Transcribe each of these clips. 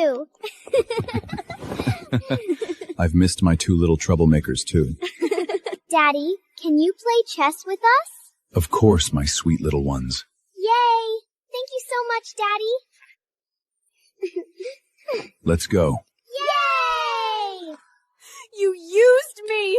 too. I've missed my two little troublemakers, too. Daddy, can you play chess with us? Of course, my sweet little ones. Yay! Thank you so much, Daddy. Let's go. Yay! You used me!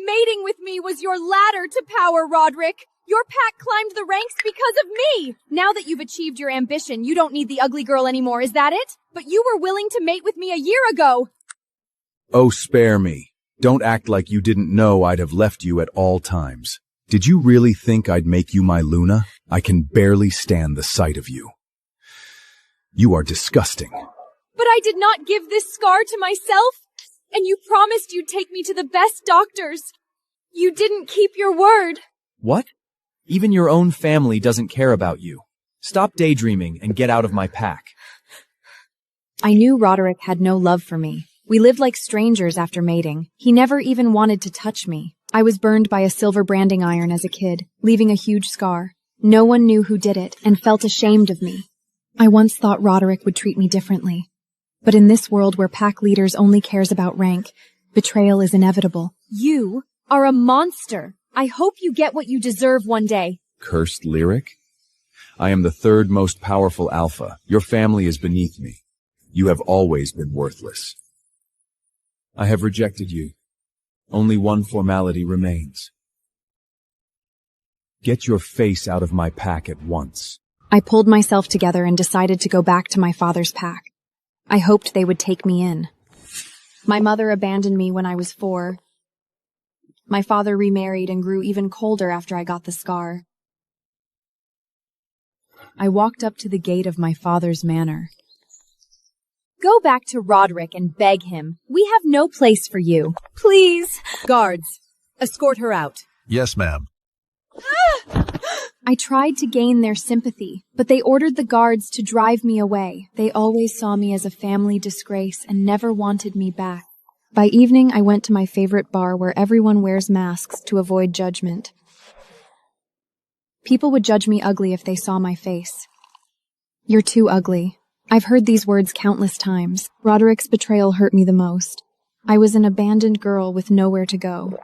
Mating with me was your ladder to power, Roderick. Your pack climbed the ranks because of me. Now that you've achieved your ambition, you don't need the ugly girl anymore, is that it? But you were willing to mate with me a year ago. Oh, spare me. Don't act like you didn't know I'd have left you at all times. Did you really think I'd make you my Luna? I can barely stand the sight of you. You are disgusting. But I did not give this scar to myself, and you promised you'd take me to the best doctors. You didn't keep your word. What? Even your own family doesn't care about you. Stop daydreaming and get out of my pack. I knew Roderick had no love for me. We lived like strangers after mating. He never even wanted to touch me. I was burned by a silver branding iron as a kid, leaving a huge scar. No one knew who did it and felt ashamed of me. I once thought Roderick would treat me differently. But in this world where pack leaders only cares about rank, betrayal is inevitable. You are a monster. I hope you get what you deserve one day. Cursed lyric? I am the third most powerful alpha. Your family is beneath me. You have always been worthless. I have rejected you. Only one formality remains. Get your face out of my pack at once. I pulled myself together and decided to go back to my father's pack. I hoped they would take me in. My mother abandoned me when I was 4. My father remarried and grew even colder after I got the scar. I walked up to the gate of my father's manor. Go back to Roderick and beg him. We have no place for you. Please. Guards, escort her out. Yes, ma'am. I tried to gain their sympathy, but they ordered the guards to drive me away. They always saw me as a family disgrace and never wanted me back. By evening, I went to my favorite bar where everyone wears masks to avoid judgment. People would judge me ugly if they saw my face. You're too ugly. I've heard these words countless times. Roderick's betrayal hurt me the most. I was an abandoned girl with nowhere to go.